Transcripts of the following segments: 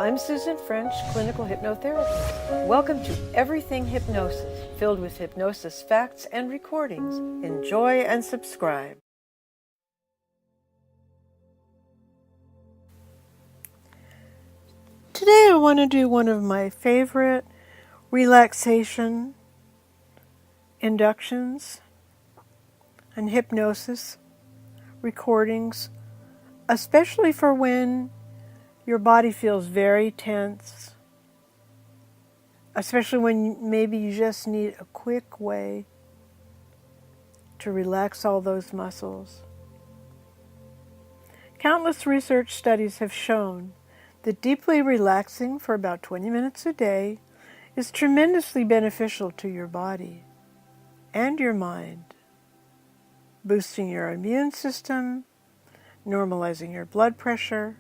I'm Susan French, clinical hypnotherapist. Welcome to Everything Hypnosis, filled with hypnosis facts and recordings. Enjoy and subscribe. Today I want to do one of my favorite relaxation inductions and hypnosis recordings, especially for when your body feels very tense, especially when maybe you just need a quick way to relax all those muscles. Countless research studies have shown that deeply relaxing for about 20 minutes a day is tremendously beneficial to your body and your mind, boosting your immune system, normalizing your blood pressure,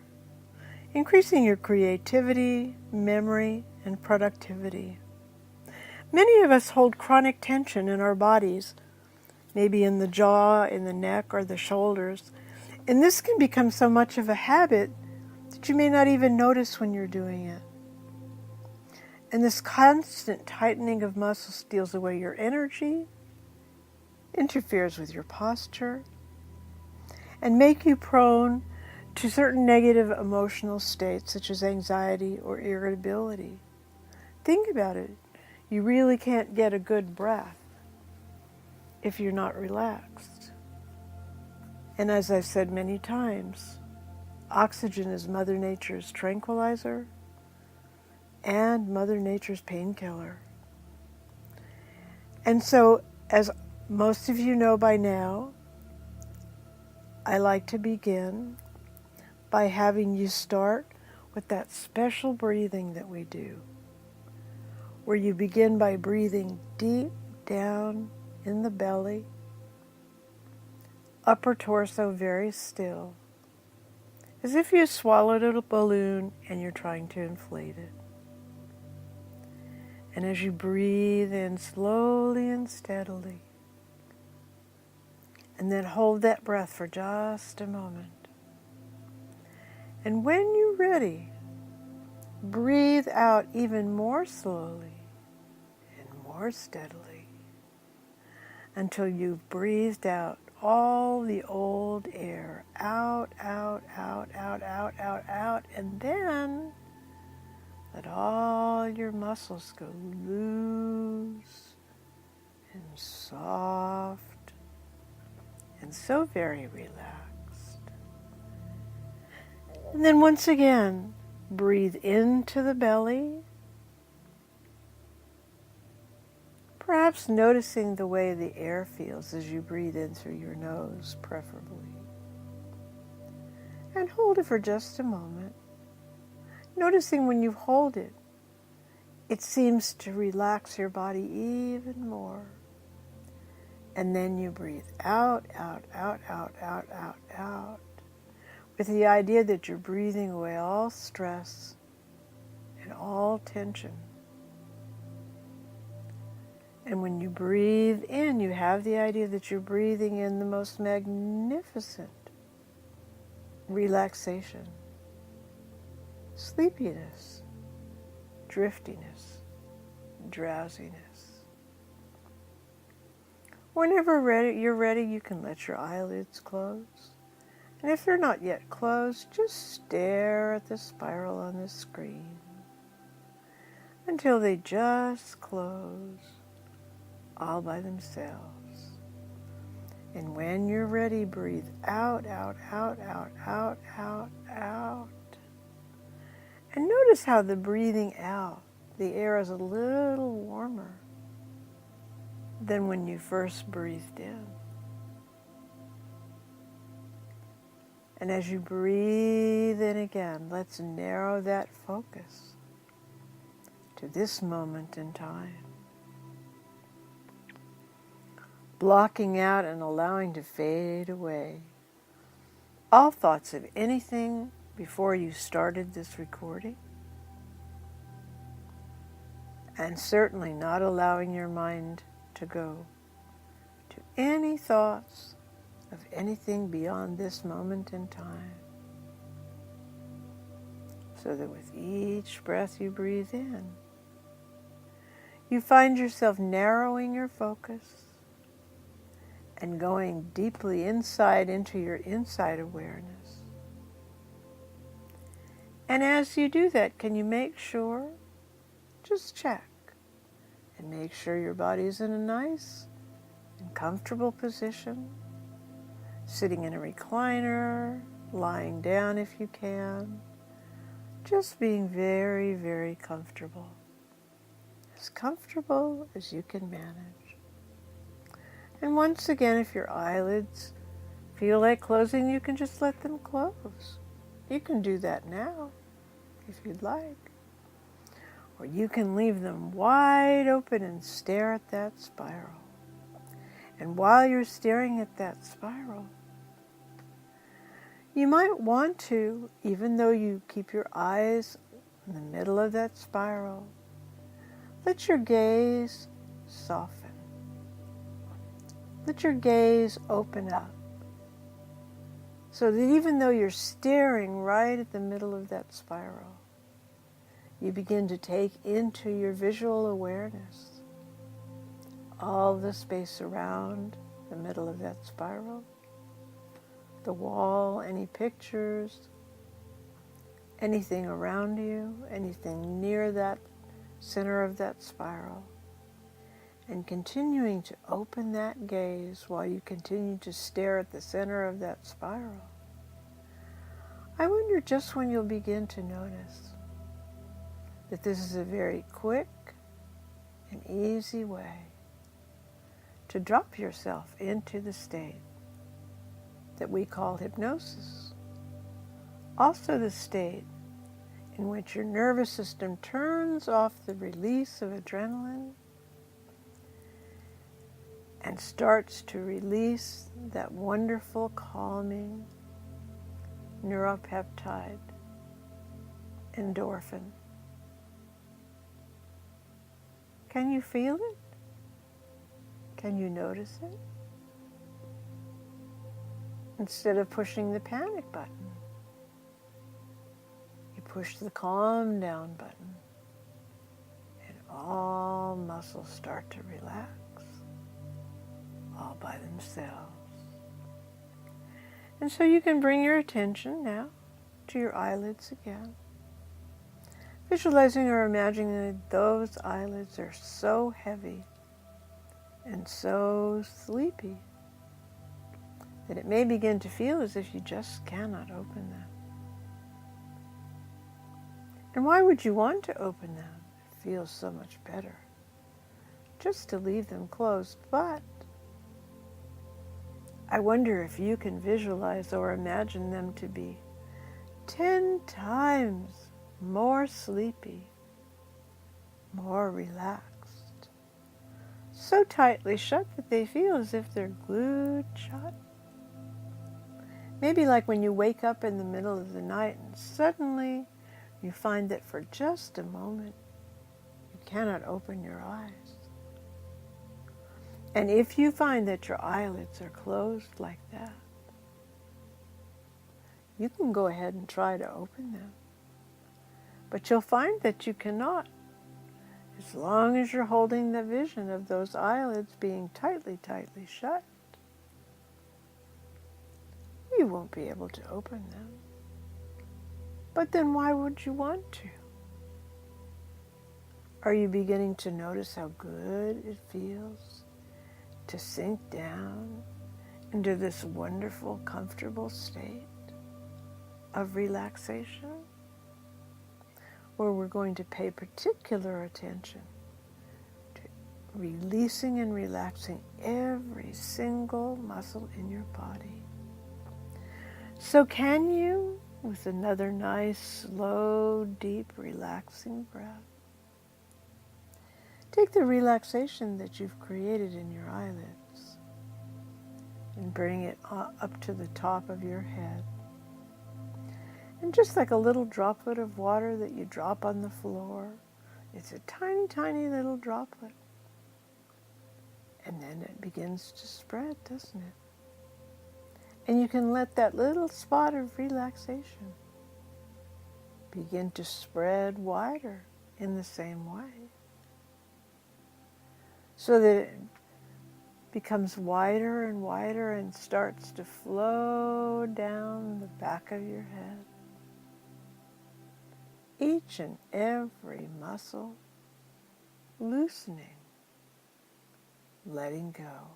increasing your creativity, memory, and productivity. Many of us hold chronic tension in our bodies, maybe in the jaw, in the neck, or the shoulders, and this can become so much of a habit that you may not even notice when you're doing it. And this constant tightening of muscles steals away your energy, interferes with your posture, and make you prone to certain negative emotional states such as anxiety or irritability. Think about it. You really can't get a good breath if you're not relaxed. And as I've said many times, oxygen is Mother Nature's tranquilizer and Mother Nature's painkiller. And so, as most of you know by now, I like to begin by having you start with that special breathing that we do, where you begin by breathing deep down in the belly, upper torso very still, as if you swallowed a balloon and you're trying to inflate it. And as you breathe in slowly and steadily, and then hold that breath for just a moment. And when you're ready, breathe out even more slowly and more steadily until you've breathed out all the old air. Out, out, out, out, out, out, out. And then let all your muscles go loose and soft and so very relaxed. And then once again, breathe into the belly, perhaps noticing the way the air feels as you breathe in through your nose, preferably. And hold it for just a moment, noticing when you hold it, it seems to relax your body even more. And then you breathe out, out, out, out, out, out, out, with the idea that you're breathing away all stress and all tension. And when you breathe in, you have the idea that you're breathing in the most magnificent relaxation, sleepiness, driftiness, drowsiness. Whenever you're ready, you can let your eyelids close. And if they're not yet closed, just stare at the spiral on the screen until they just close all by themselves. And when you're ready, breathe out, out, out, out, out, out, out. And notice how the breathing out, the air is a little warmer than when you first breathed in. And as you breathe in again, let's narrow that focus to this moment in time. Blocking out and allowing to fade away all thoughts of anything before you started this recording. And certainly not allowing your mind to go to any thoughts of anything beyond this moment in time. so that with each breath you breathe in, you find yourself narrowing your focus and going deeply inside into your inside awareness. And as you do that, can you make sure, just check, and make sure your body is in a nice and comfortable position, sitting in a recliner, lying down if you can, just being very, very comfortable. As comfortable as you can manage. And once again, if your eyelids feel like closing, you can just let them close. You can do that now, if you'd like. Or you can leave them wide open and stare at that spiral. And while you're staring at that spiral, you might want to, even though you keep your eyes in the middle of that spiral, let your gaze soften. Let your gaze open up. So that even though you're staring right at the middle of that spiral, you begin to take into your visual awareness all the space around the middle of that spiral, the wall, any pictures, anything around you, anything near that center of that spiral, and continuing to open that gaze while you continue to stare at the center of that spiral. I wonder just when you'll begin to notice that this is a very quick and easy way to drop yourself into the state that we call hypnosis. Also the state in which your nervous system turns off the release of adrenaline and starts to release that wonderful calming neuropeptide, endorphin. Can you feel it? Can you notice it? Instead of pushing the panic button, you push the calm down button, and all muscles start to relax all by themselves. And so you can bring your attention now to your eyelids again, visualizing or imagining that those eyelids are so heavy and so sleepy that it may begin to feel as if you just cannot open them. And why would you want to open them? It feels so much better just to leave them closed. But I wonder if you can visualize or imagine them to be 10 times more sleepy, more relaxed, so tightly shut that they feel as if they're glued shut. Maybe like when you wake up in the middle of the night and suddenly you find that for just a moment you cannot open your eyes. And if you find that your eyelids are closed like that, you can go ahead and try to open them. But you'll find that you cannot, as long as you're holding the vision of those eyelids being tightly, tightly shut. You won't be able to open them. But then why would you want to? Are you beginning to notice how good it feels to sink down into this wonderful, comfortable state of relaxation? Where we're going to pay particular attention to releasing and relaxing every single muscle in your body. So can you, with another nice, slow, deep, relaxing breath, take the relaxation that you've created in your eyelids and bring it up to the top of your head. And just like a little droplet of water that you drop on the floor, it's a tiny, tiny little droplet. And then it begins to spread, doesn't it? And you can let that little spot of relaxation begin to spread wider in the same way, so that it becomes wider and wider and starts to flow down the back of your head. Each and every muscle loosening, letting go,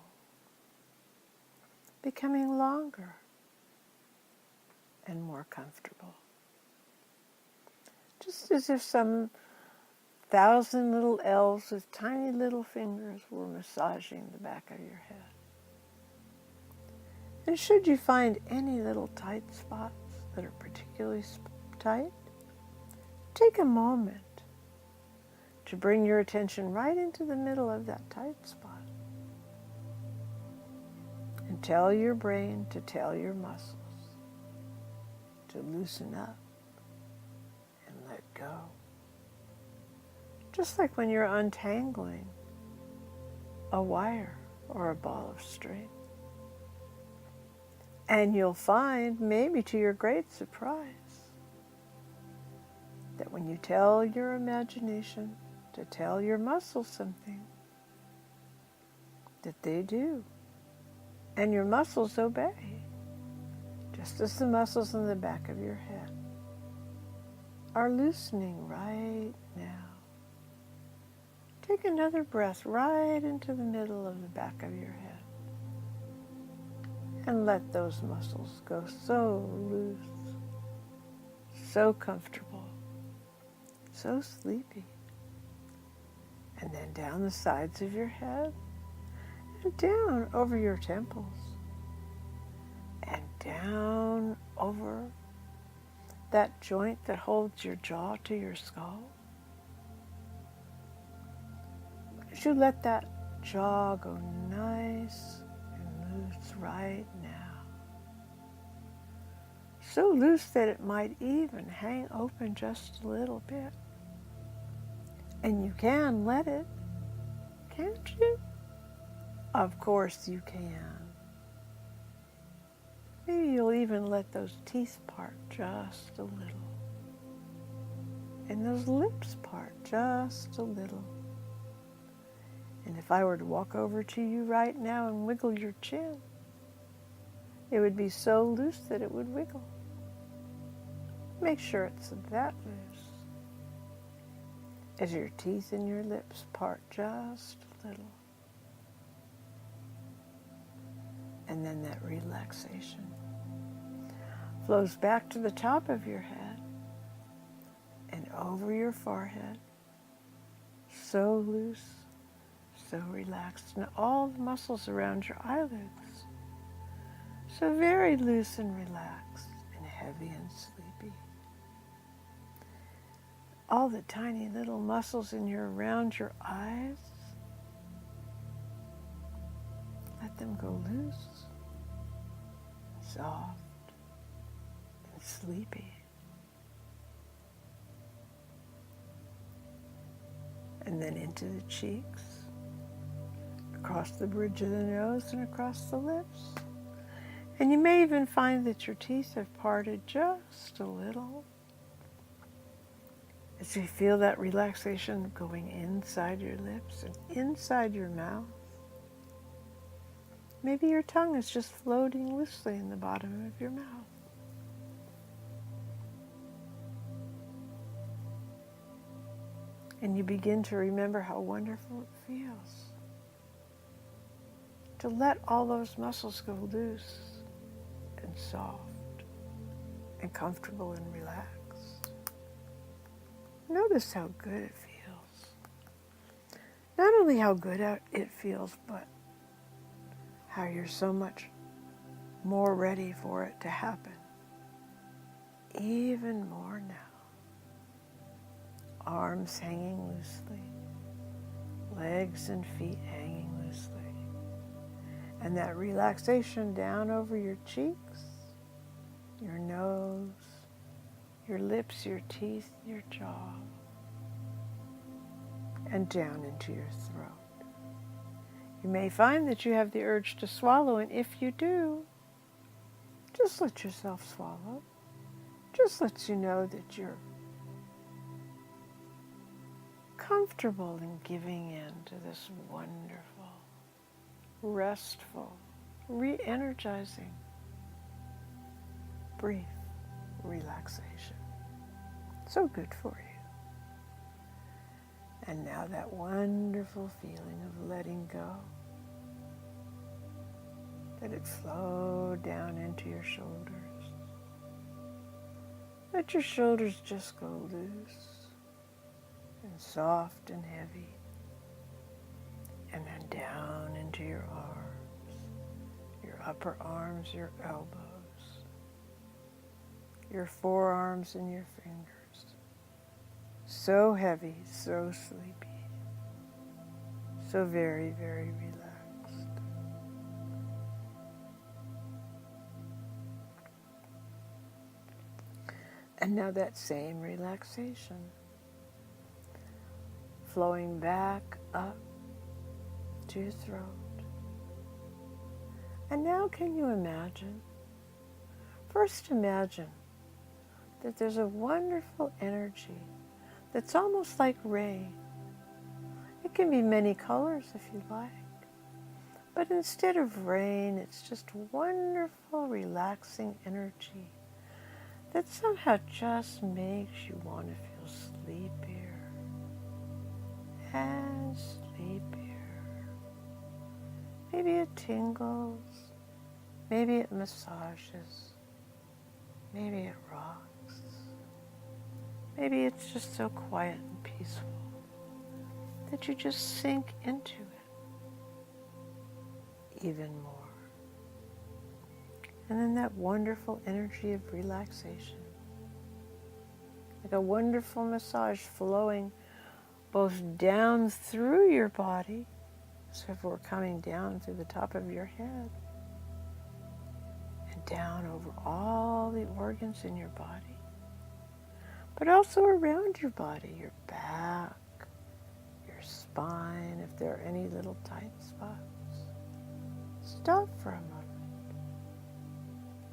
becoming longer and more comfortable. Just as if some 1,000 little elves with tiny little fingers were massaging the back of your head. And should you find any little tight spots that are particularly tight, take a moment to bring your attention right into the middle of that tight spot. And tell your brain to tell your muscles to loosen up and let go. Just like when you're untangling a wire or a ball of string. And you'll find, maybe to your great surprise, that when you tell your imagination to tell your muscles something, that they do. And your muscles obey, just as the muscles in the back of your head are loosening right now. Take another breath right into the middle of the back of your head. And let those muscles go so loose, so comfortable, so sleepy. And then down the sides of your head, and down over your temples, and down over that joint that holds your jaw to your skull. As you let that jaw go nice and loose right now, so loose that it might even hang open just a little bit. And you can let it, can't you? Of course you can. Maybe you'll even let those teeth part just a little. And those lips part just a little. And if I were to walk over to you right now and wiggle your chin, it would be so loose that it would wiggle. Make sure it's that loose. As your teeth and your lips part just a little. And then that relaxation flows back to the top of your head and over your forehead. So loose, so relaxed. And all the muscles around your eyelids. So very loose and relaxed and heavy and sleepy. All the tiny little muscles around your eyes, let them go loose, soft, and sleepy. And then into the cheeks, across the bridge of the nose and across the lips. And you may even find that your teeth have parted just a little. As you feel that relaxation going inside your lips and inside your mouth. Maybe your tongue is just floating loosely in the bottom of your mouth. And you begin to remember how wonderful it feels to let all those muscles go loose and soft and comfortable and relaxed. Notice how good it feels. Not only how good it feels, but how you're so much more ready for it to happen. Even more now. Arms hanging loosely, legs and feet hanging loosely. And that relaxation down over your cheeks, your nose, your lips, your teeth, your jaw, and down into your throat. You may find that you have the urge to swallow, and if you do, just let yourself swallow. Just lets you know that you're comfortable in giving in to this wonderful, restful, re-energizing, brief relaxation. So good for you. And now that wonderful feeling of letting go, let it flow down into your shoulders. Let your shoulders just go loose and soft and heavy. And then down into your arms, your upper arms, your elbows, your forearms and your fingers. So heavy, so sleepy, so very, very relaxed. And now that same relaxation, flowing back up to your throat. And now can you imagine? First imagine that there's a wonderful energy that's almost like rain. It can be many colors if you like. But instead of rain, it's just wonderful, relaxing energy that somehow just makes you want to feel sleepier and sleepier. Maybe it tingles, maybe it massages, maybe it rocks. Maybe it's just so quiet and peaceful that you just sink into it even more. And then that wonderful energy of relaxation, like a wonderful massage flowing both down through your body, so if we're coming down through the top of your head, and down over all the organs in your body, but also around your body, your back, your spine, if there are any little tight spots. Stop for a moment.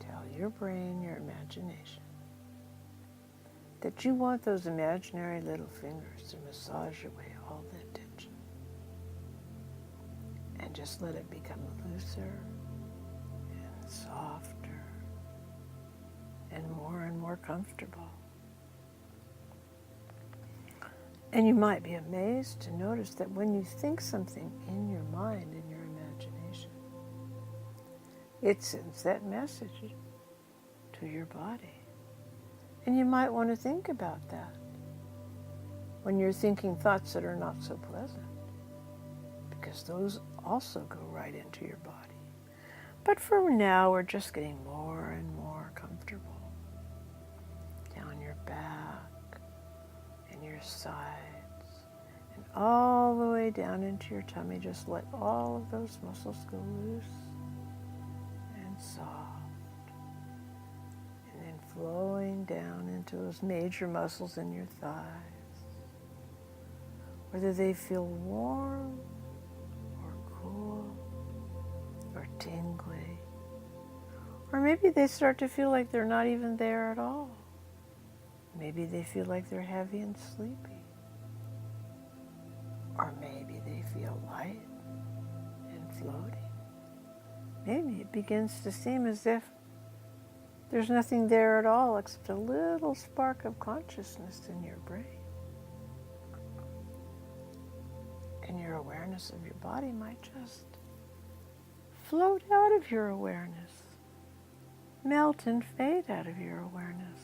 Tell your brain, your imagination, that you want those imaginary little fingers to massage away all that tension. And just let it become looser and softer and more comfortable. And you might be amazed to notice that when you think something in your mind, in your imagination, it sends that message to your body. And you might want to think about that when you're thinking thoughts that are not so pleasant, because those also go right into your body. But for now, we're just getting more and more comfortable. Down your back and your sides and all the way down into your tummy. Just let all of those muscles go loose and soft. And then flowing down into those major muscles in your thighs. Whether they feel warm or cool or tingly. Or maybe they start to feel like they're not even there at all. Maybe they feel like they're heavy and sleepy. Or maybe they feel light and floating. Maybe it begins to seem as if there's nothing there at all except a little spark of consciousness in your brain. And your awareness of your body might just float out of your awareness, melt and fade out of your awareness.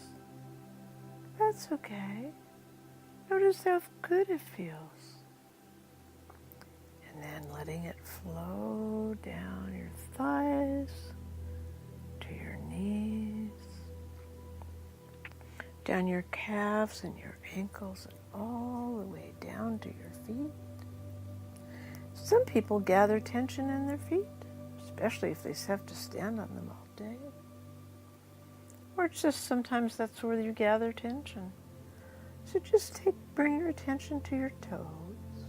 That's okay. Notice how good it feels. And then letting it flow down your thighs to your knees, down your calves and your ankles, and all the way down to your feet. Some people gather tension in their feet, especially if they have to stand on them all day. Or it's just sometimes that's where you gather tension. So just bring your attention to your toes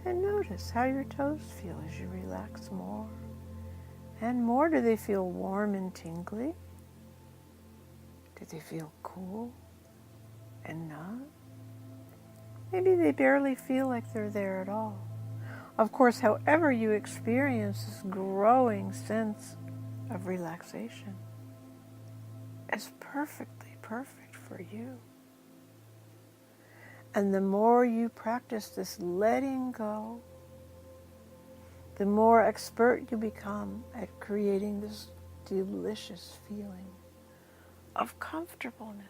and notice how your toes feel as you relax more and more. Do they feel warm and tingly? Do they feel cool and numb? Maybe they barely feel like they're there at all. Of course, however you experience this growing sense of relaxation is perfectly perfect for you. And the more you practice this letting go, the more expert you become at creating this delicious feeling of comfortableness.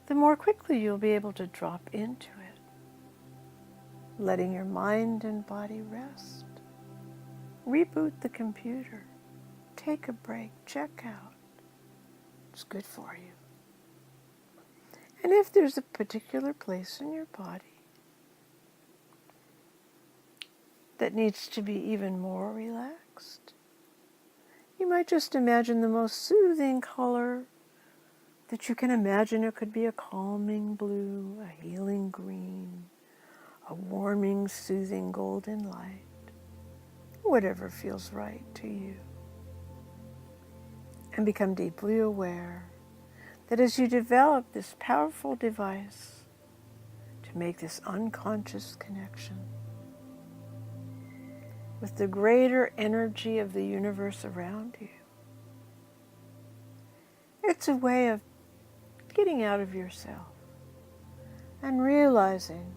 The more quickly you'll be able to drop into it, letting your mind and body rest. Reboot the computer. Take a break. Check out. It's good for you. And if there's a particular place in your body that needs to be even more relaxed, you might just imagine the most soothing color that you can imagine. It could be a calming blue, a healing green, a warming, soothing golden light, whatever feels right to you. And become deeply aware that as you develop this powerful device to make this unconscious connection with the greater energy of the universe around you, it's a way of getting out of yourself and realizing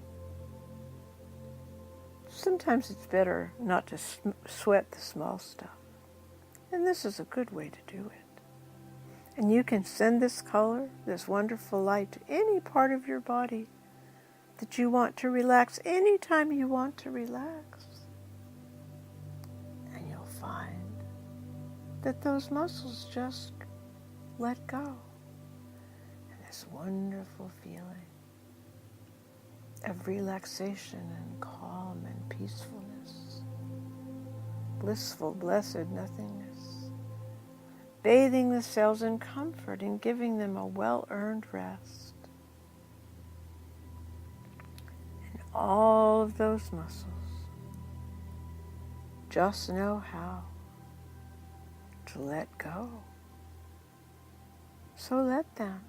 sometimes it's better not to sweat the small stuff. And this is a good way to do it. And you can send this color, this wonderful light, to any part of your body that you want to relax anytime you want to relax. And you'll find that those muscles just let go. And this wonderful feeling of relaxation and calm and peacefulness, blissful, blessed nothingness, bathing the cells in comfort and giving them a well-earned rest. And all of those muscles just know how to let go. So let them.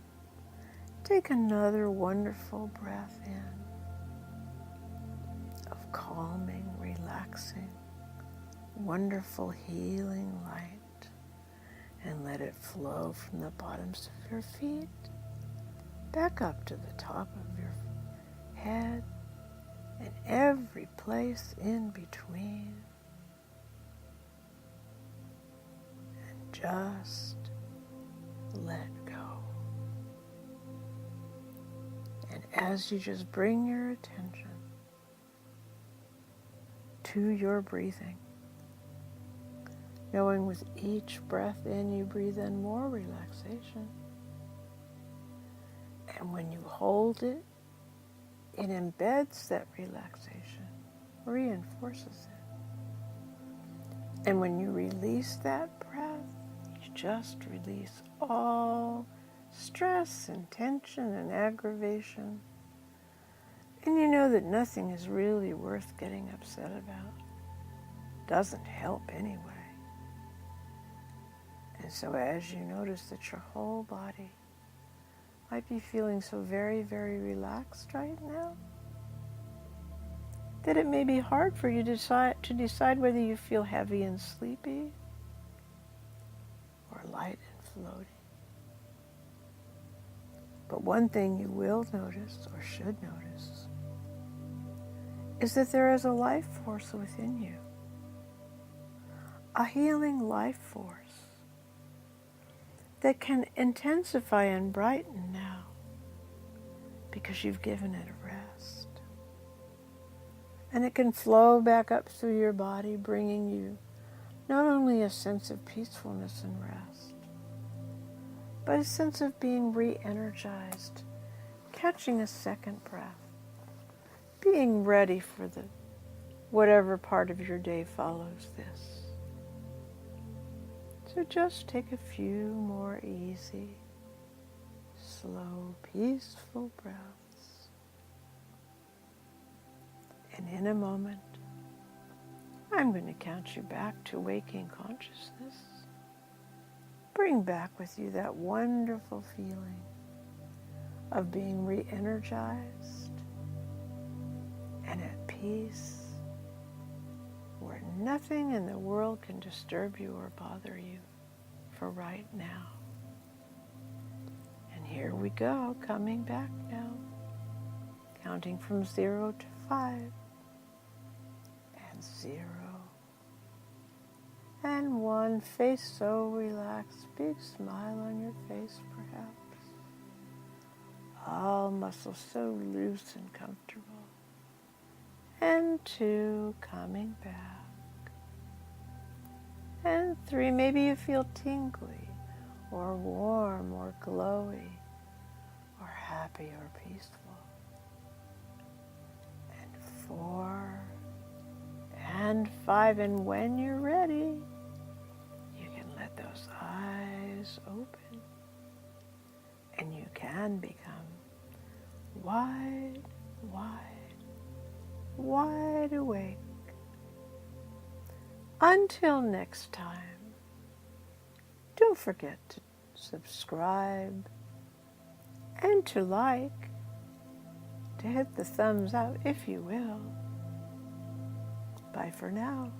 Take another wonderful breath in of calming, relaxing, wonderful healing light. And let it flow from the bottoms of your feet back up to the top of your head and every place in between. And just let go. And as you just bring your attention to your breathing, knowing with each breath in you breathe in more relaxation. And when you hold it, it embeds that relaxation, reinforces it. And when you release that breath, you just release all stress and tension and aggravation. And you know that nothing is really worth getting upset about. Doesn't help anyway. And so as you notice that your whole body might be feeling so very, very relaxed right now, that it may be hard for you to decide whether you feel heavy and sleepy or light and floaty. But one thing you will notice, or should notice, is that there is a life force within you, a healing life force that can intensify and brighten now because you've given it a rest. And it can flow back up through your body, bringing you not only a sense of peacefulness and rest, but a sense of being re-energized, catching a second breath, being ready for the whatever part of your day follows this. So just take a few more easy, slow, peaceful breaths. And in a moment, I'm going to count you back to waking consciousness. Bring back with you that wonderful feeling of being re-energized peace where nothing in the world can disturb you or bother you for right now. And here we go, coming back now, counting from 0 to 5, and 0, and 1. Face so relaxed, big smile on your face perhaps. All muscles so loose and comfortable. And 2, coming back. And 3, maybe you feel tingly, or warm, or glowy, or happy, or peaceful. And 4, and 5, and when you're ready, you can let those eyes open, and you can become wide, wide, wide awake. Until next time, don't forget to subscribe and to like, to hit the thumbs up if you will. Bye for now.